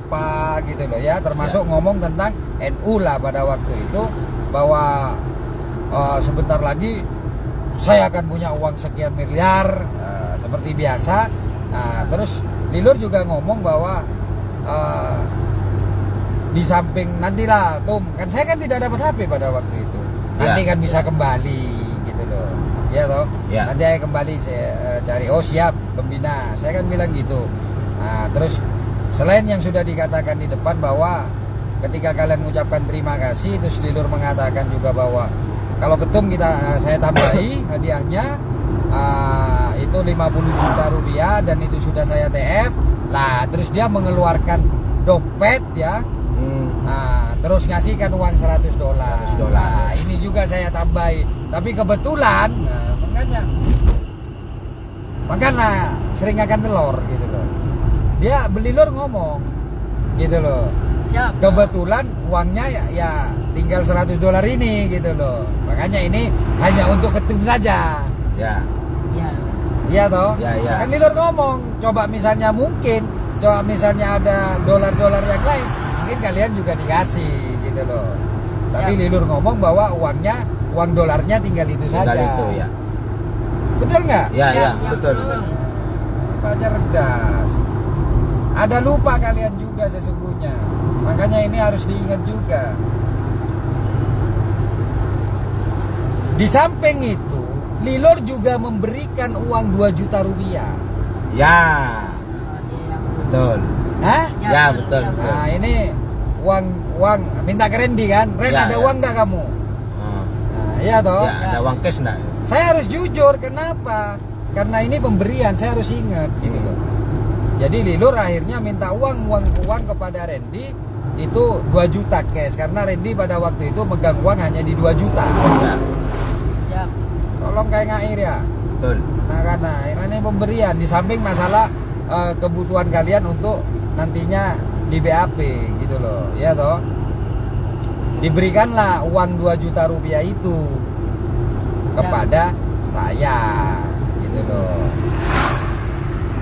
apa gitu loh ya, termasuk ngomong tentang NU lah pada waktu itu, bahwa sebentar lagi saya akan punya uang sekian miliar, seperti biasa. Nah, terus Lilur juga ngomong bahwa di samping nantilah kan saya kan tidak dapat HP pada waktu itu, nanti kan bisa kembali gitu loh ya toh. Nanti saya kembali saya cari, siap pembina, saya kan bilang gitu. Nah, terus selain yang sudah dikatakan di depan bahwa ketika kalian mengucapkan terima kasih, terus Lilur mengatakan juga bahwa kalau ketum saya tambahi hadiahnya itu 50 juta rupiah dan itu sudah saya TF lah. Terus dia mengeluarkan dompet ya. Nah, terus ngasihkan uang $100. Nah, ini juga saya tambahi. Tapi kebetulan makanya sering akan telur gitu loh. Dia beli Lur ngomong gitu loh. Siap. Kebetulan uangnya ya tinggal $100 ini gitu loh. Makanya ini hanya untuk ketum saja. Ya. Iya toh? Ya. Kan Lilur ngomong, coba misalnya ada dolar-dolar yang lain, mungkin kalian juga dikasih gitu loh. Tapi Lilur ngomong bahwa uang dolarnya tinggal itu saja. Itu ya. Betul nggak? Ya, betul. Pak cerdas. Ada lupa kalian juga sesungguhnya. Makanya ini harus diingat juga. Di samping itu, Lilor juga memberikan uang 2 juta rupiah. Ya, Iya. betul. Hah? Ya, betul, iya, betul. Nah ini uang minta ke Randy kan? Ren, Ya, ada ya. uang nggak kamu? Oh, Nah, iya toh. ya, ada uang cash enggak? Saya harus jujur, kenapa? Karena ini pemberian, saya harus ingat gitu loh. Jadi Lilur akhirnya minta uang kepada Randy itu 2 juta cash karena Randy pada waktu itu megang uang hanya di 2 juta. Ya, Siap. Tolong kayak ngair ya. betul. Nah karena ini pemberian di samping masalah kebutuhan kalian untuk nantinya di BAP gitu loh, ya toh. Diberikanlah uang 2 juta rupiah itu kepada saya gitu loh.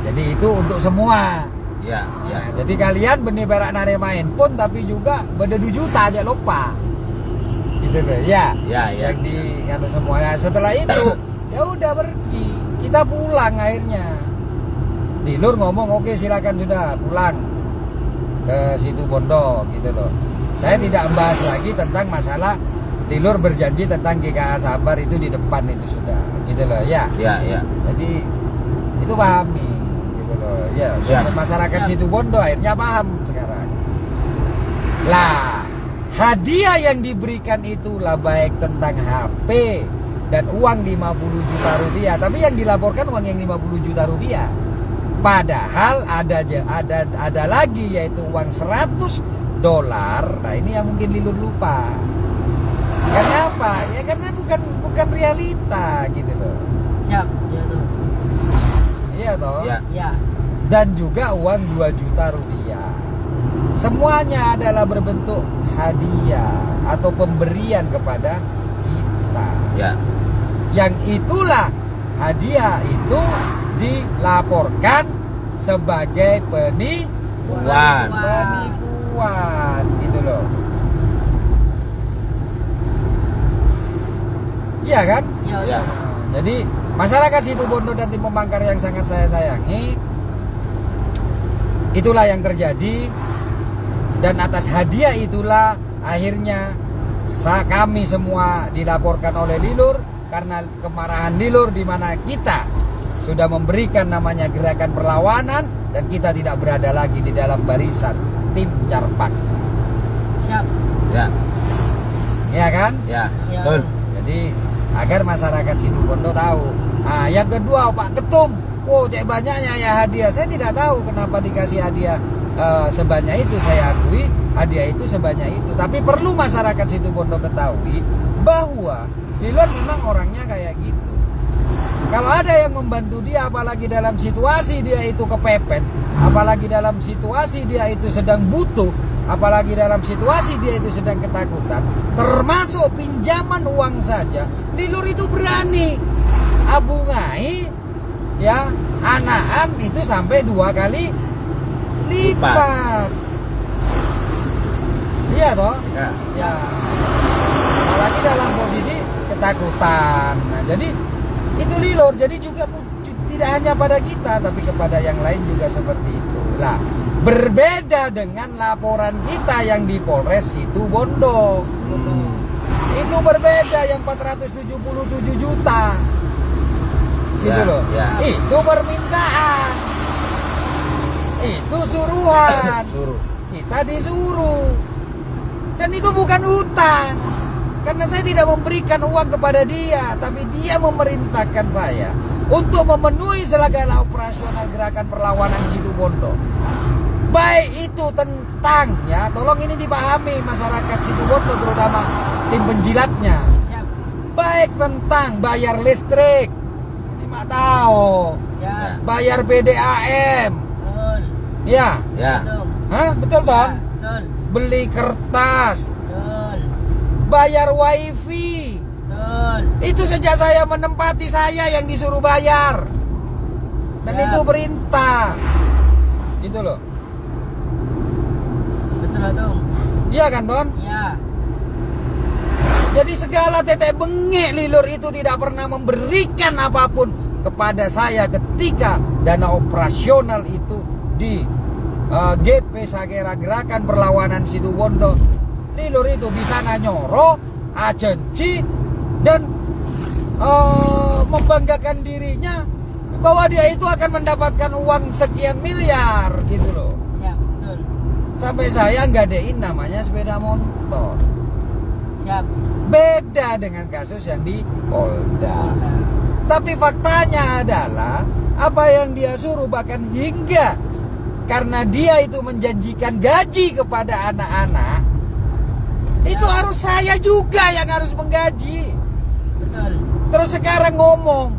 Jadi itu untuk semua. Ya, ya. Nah, jadi kalian benih berak nare main pun tapi juga beda 2 juta aja lupa. Gitu loh, ya. Ya, ya. Yang di kanu semuanya. Setelah itu ya udah pergi. Kita pulang akhirnya. Lilur ngomong oke silakan sudah pulang ke situ Bondo gitu loh. Saya tidak membahas lagi tentang masalah Lilur berjanji tentang GKA Sabar itu di depan itu sudah gitu loh ya. Ya, ya. Jadi itu pahami gitu loh ya. Siap. Masyarakat Siap. situ Bondo akhirnya paham sekarang. Lah hadiah yang diberikan itulah baik tentang HP dan uang 50 juta rupiah. Tapi yang dilaporkan uang yang 50 juta rupiah. Padahal ada lagi yaitu uang $100. Nah ini yang mungkin Lilur lupa. Kenapa? Ya karena bukan realita gitu loh. Siap. Iya tuh. Iya toh. Ya. Ya. Dan juga uang 2 juta rupiah. Semuanya adalah berbentuk hadiah atau pemberian kepada kita. Ya. Yang itulah hadiah itu dilaporkan sebagai Penipuan. penipuan gitu loh. Iya kan? Iya. Ya. Jadi masyarakat situ Bondo dan Timur Mangkar yang sangat saya sayangi, itulah yang terjadi. Dan atas hadiah itulah akhirnya kami semua dilaporkan oleh Lilur karena kemarahan Lilur di mana kita sudah memberikan namanya gerakan perlawanan dan kita tidak berada lagi di dalam barisan tim Carpak. Siap. Ya. Ya kan? Ya. Ya. Betul. Jadi agar masyarakat situ Bondo tahu. Nah, yang kedua Pak Ketum, cek banyaknya ya hadiah. Saya tidak tahu kenapa dikasih hadiah sebanyak itu. Saya akui hadiah itu sebanyak itu. Tapi perlu masyarakat situ Bondo ketahui bahwa Lilur memang orangnya kayak gitu. Kalau ada yang membantu dia, apalagi dalam situasi dia itu kepepet, apalagi dalam situasi dia itu sedang butuh, apalagi dalam situasi dia itu sedang ketakutan, termasuk pinjaman uang saja, Lilur itu berani abungai ya anaan itu sampai 2 kali lipat. Iya toh? Ya. Ya. Apalagi dalam posisi ketakutan. Nah, jadi itu Lilur. Jadi juga tidak hanya pada kita tapi kepada yang lain juga seperti itu. Lah, berbeda dengan laporan kita yang di Polres situ Bondo. Itu berbeda yang 477 juta. Gitu Ya, loh. ya. Itu permintaan. Itu suruhan. Suruh. Kita disuruh. Dan itu bukan hutang. Karena saya tidak memberikan uang kepada dia, tapi dia memerintahkan saya untuk memenuhi segala operasional gerakan perlawanan situ Bondo. Baik itu tentang ya, tolong ini dipahami masyarakat situ Bondo terutama tim penjilatnya. Siap. Baik tentang bayar listrik, ini mah tahu. Ya. Bayar PDAM, Betul. ya, Ya. Betul. hah betul kan? Betul. Beli kertas, Betul. bayar wifi. Betul. Itu sejak saya menempati saya yang disuruh bayar. Dan Siap. itu perintah. Gitu loh. Betul Atung. Iya kan Ton? Iya. Jadi segala tetek bengek Lilur itu tidak pernah memberikan apapun kepada saya ketika dana operasional itu GP Sakera Gerakan Perlawanan Situbondo, Lilur itu bisa nyoro, agensi, dan membanggakan dirinya bahwa dia itu akan mendapatkan uang sekian miliar gitu loh. Siap, betul. Sampai saya nggadein namanya sepeda motor. Siap. Beda dengan kasus yang di Polda. Tapi faktanya adalah apa yang dia suruh, bahkan hingga karena dia itu menjanjikan gaji kepada anak-anak, itu harus saya juga yang harus menggaji. Betul. Terus sekarang ngomong,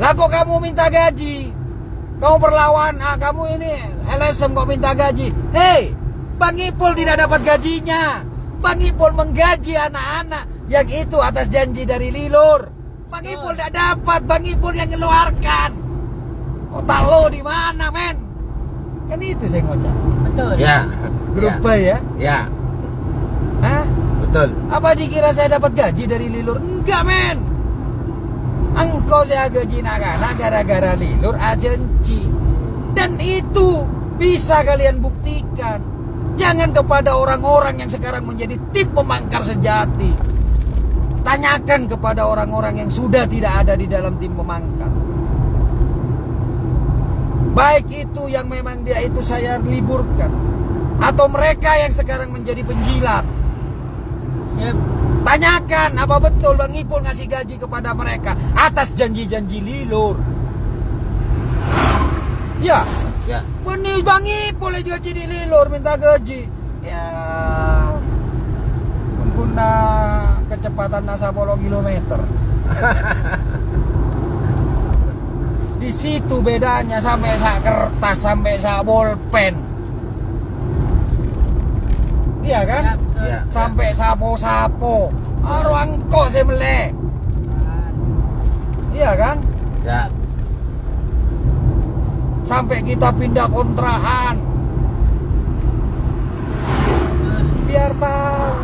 lah kok kamu minta gaji? Kamu perlawan, kamu ini LSM kok minta gaji? Hei, Bang Ipul tidak dapat gajinya. Bang Ipul menggaji anak-anak yang itu atas janji dari Lilur. Bang Ipul tidak dapat, Bang Ipul yang ngeluarkan. Otak lo di mana, men? Kan itu saya ngocak. Betul. Ya. Berubah ya? Ya. Hah? Betul. Apa dikira saya dapat gaji dari Lilur? Enggak, men. Engkau saya gaji anak-anak gara-gara Lilur agensi. Dan itu bisa kalian buktikan. Jangan kepada orang-orang yang sekarang menjadi tim pemangkar sejati. Tanyakan kepada orang-orang yang sudah tidak ada di dalam tim pemangkar. Baik itu yang memang dia itu saya liburkan, atau mereka yang sekarang menjadi penjilat. Siap. Tanyakan apa betul Bang Ipul ngasih gaji kepada mereka atas janji-janji Lilur. Ya. Ya. Benih Bang Ipul aja gaji di Lilur, minta gaji. Ya. Pengguna kecepatan NASA polo kilometer. Di situ bedanya, sampai sak kertas, sampai sak bolpen. Iya kan? Siap, betul. Ya. Sampai sapo-sapo. Orang kok semele. Iya kan? Ya. Sampai kita pindah kontrakan. Betul. Biar tahu.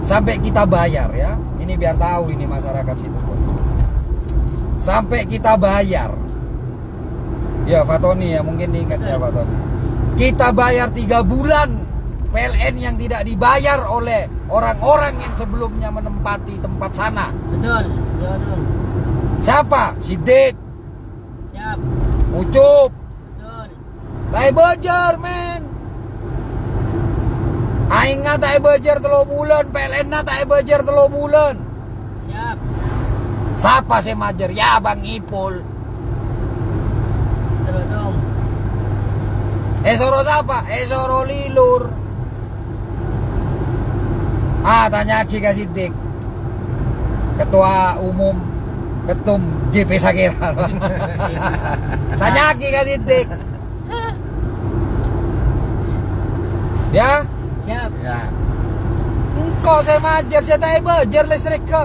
Sampai kita bayar ya. Ini biar tahu ini masyarakat situ. Sampai kita bayar. Ya Fatoni ya, mungkin diingat ya Fatoni. Kita bayar 3 bulan PLN yang tidak dibayar oleh orang-orang yang sebelumnya menempati tempat sana. Betul. Ya, betul. Siapa? Sidik, Siap. Ucup, Betul. tai bejar men. Aing nga tai bejar 3 bulan, PLN na tai bejar 3 bulan. Siap. Siapa sih majer? Ya Bang Ipul. Betul, betul. Soro siapa? Soro Lilur. Tanya lagi ke Sidik, Ketua Umum Ketum GP Sakera. Tanya lagi ke Sidik. Ya? Siap. Ya. Engkau saya majer, saya tak bejar listrik ke.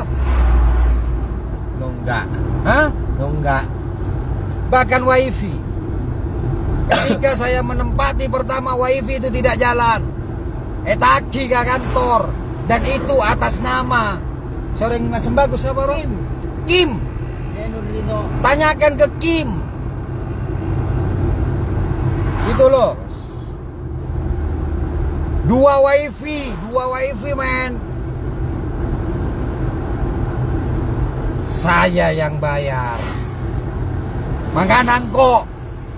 Nunggak. Hah? Nunggak. Bahkan wifi. Ketika saya menempati pertama, wifi itu tidak jalan. Tagih ke kantor. Dan itu atas nama sering macam bagus apa bro? Kim. Zainudrino. Tanyakan ke Kim. Itu loh. 2 wifi men. Saya yang bayar. Makanan kok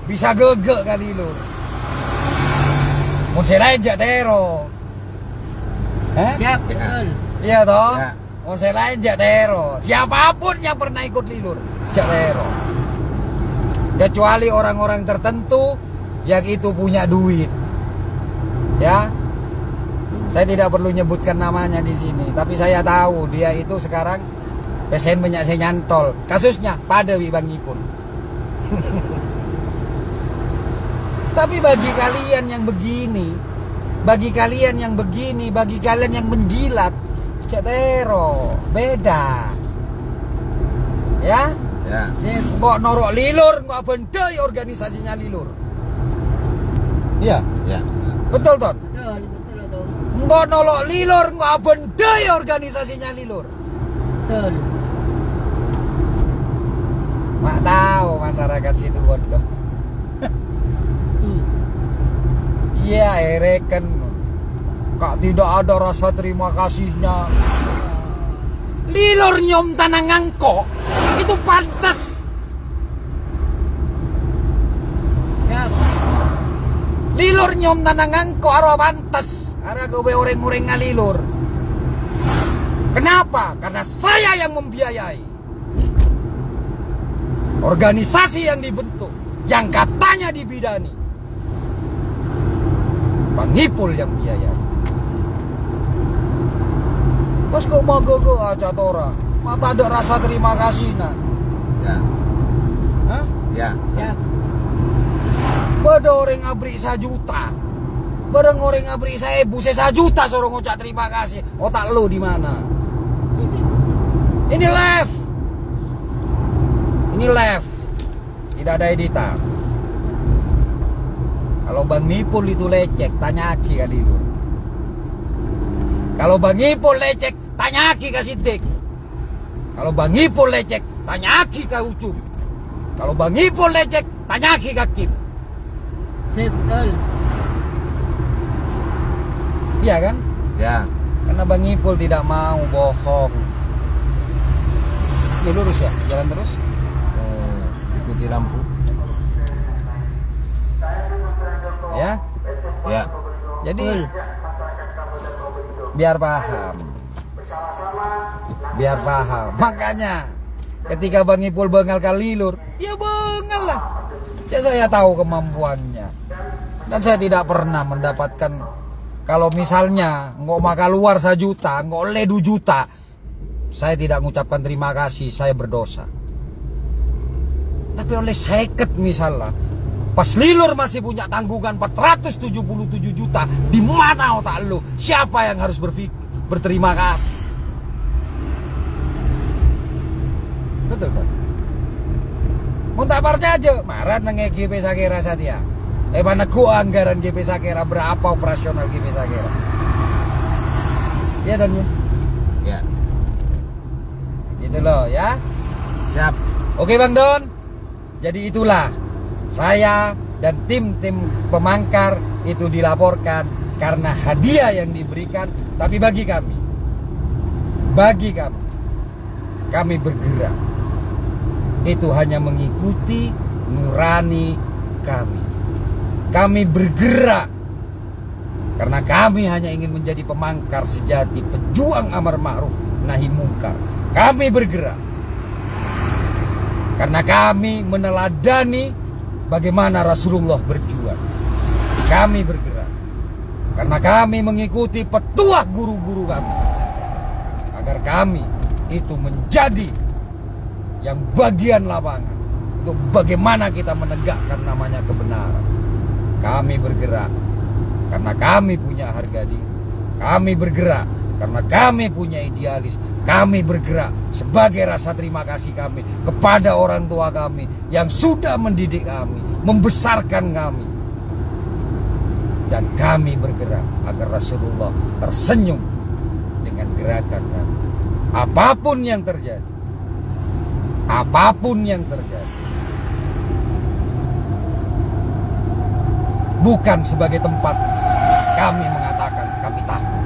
bisa gegek kali lu. Mun saya lain jak tero. Siap, betul. Iya toh? Ya. Mun saya lain jak tero. Siapapun yang pernah ikut Lilur jak tero. Kecuali orang-orang tertentu yang itu punya duit. Ya. Saya tidak perlu nyebutkan namanya di sini, tapi saya tahu dia itu sekarang pesen banyak saya nyantol. Kasusnya pada Bang Ipul. Tapi bagi kalian yang begini, bagi kalian yang begini, bagi kalian yang menjilat, cetero, beda. Ya? Ya. Kok norok Lilur, kok benda organisasinya Lilur. Iya, Ya. betul Ton. Betul, betul, betul. Nggak nolok Lilur, nggak benda organisasinya Lilur. Betul. Mak tahu masyarakat situ Bondo. Iya, reken. Kak tidak ada rasa terima kasihnya. Lilur nyom tanah ngangkok itu pantas. Lilur nyom tanah ngangkok arwah pantas. Ara gue orang-orang ngalilur. Kenapa? Karena saya yang membiayai. Organisasi yang dibentuk, yang katanya dibidani. Bang Ipul yang biayai. Pas kok mau go aja tora, mata ada rasa terima kasih nah. Ya. Hah? Ya. Ya. Pada orang ngabri 1 juta, pada orang ngabri 1.000, saya 1 juta suruh ngucap terima kasih. Otak lu di mana? Ini live. Ini live. Tidak ada editan. Kalau Bang Ipul itu lecek, tanya Aki kali lu. Kalau Bang Ipul lecek, tanya Aki ke Siddiq. Kalau Bang Ipul lecek, tanya Aki ke Ucup. Kalau Bang Ipul lecek, tanya Aki ke Kim. Betul. Iya kan? Ya. Karena Bang Ipul tidak mau bohong. Ini lurus ya, jalan terus. Ikuti lampu. Ya. Ya. Jadi biar paham. Biar paham. Makanya ketika Bang Ipul bengal kalilur, ya bengal lah. Saya tahu kemampuannya. Dan saya tidak pernah mendapatkan, kalau misalnya nggak maka keluar 1 juta, nggak oleh 2 juta, saya tidak mengucapkan terima kasih, saya berdosa. Tapi oleh seket misalnya, pas lilur masih punya tanggungan 477 juta, di mana otak lu? Siapa yang harus berterima kasih? Betul kan? Mau tak percaya aja, marah nang GP Sakera Satya. Mana gua anggaran GP Sakera, berapa operasional GP Sakera? Iya dan ya? Ya. Gitu loh ya. Siap. Oke Bang Don. Jadi itulah saya dan tim-tim pemangkar itu dilaporkan karena hadiah yang diberikan. Tapi bagi kami bergerak itu hanya mengikuti nurani kami. Kami bergerak karena kami hanya ingin menjadi pemangkar sejati, pejuang amar ma'ruf nahi mungkar. Kami bergerak karena kami meneladani bagaimana Rasulullah berjuang. Kami bergerak karena kami mengikuti petuah guru-guru kami, agar kami itu menjadi yang bagian lapangan untuk bagaimana kita menegakkan namanya kebenaran. Kami bergerak karena kami punya harga diri. Kami bergerak karena kami punya idealis. Kami bergerak sebagai rasa terima kasih kami kepada orang tua kami yang sudah mendidik kami, membesarkan kami. Dan kami bergerak agar Rasulullah tersenyum dengan gerakan kami. Apapun yang terjadi, bukan sebagai tempat kami mengatakan kami takut,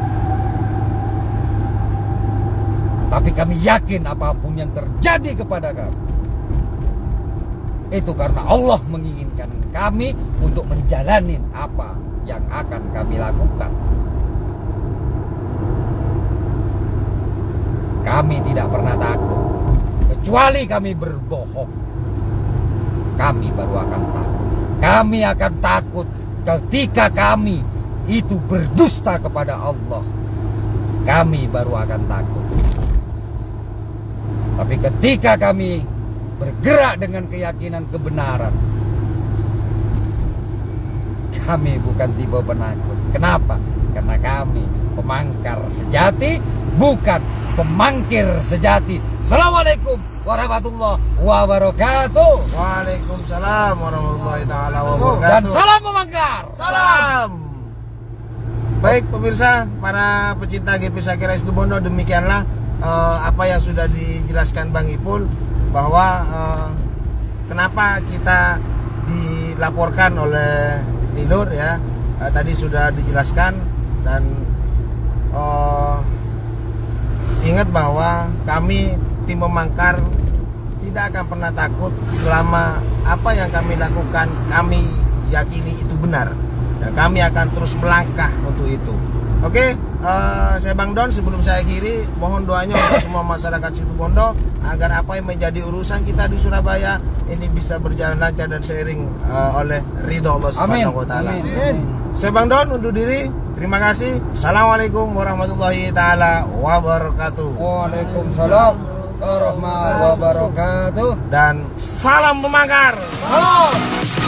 tapi kami yakin apapun yang terjadi kepada kami itu karena Allah menginginkan kami untuk menjalani apa yang akan kami lakukan. Kami tidak pernah takut, kecuali kami berbohong. Kami baru akan takut. Kami akan takut ketika kami itu berdusta kepada Allah. Kami baru akan takut. Tapi ketika kami bergerak dengan keyakinan kebenaran, kami bukan tipe penakut. Kenapa? Karena kami pemangkar sejati, bukan pemangkir sejati. Assalamualaikum warahmatullahi wabarakatuh. Waalaikumsalam warahmatullahi taala wabarakatuh. Dan salam pemangkar. Salam. Baik pemirsa, para pecinta GP Sakera Situbondo, demikianlah apa yang sudah dijelaskan Bang Ipul, bahwa kenapa kita dilaporkan oleh Linur ya. Tadi sudah dijelaskan dan ingat bahwa kami tim Memangkar tidak akan pernah takut selama apa yang kami lakukan kami yakini itu benar dan kami akan terus melangkah untuk itu. Oke, saya Bang Don, sebelum saya akhiri mohon doanya untuk semua masyarakat Situbondo agar apa yang menjadi urusan kita di Surabaya ini bisa berjalan lancar dan seiring oleh ridho Allah Subhanahu wa taala. Saya Bang Don undur diri. Terima kasih. Assalamualaikum warahmatullahi taala wabarakatuh. Waalaikumsalam warahmatullahi wabarakatuh. Dan salam Memangkar. Salam.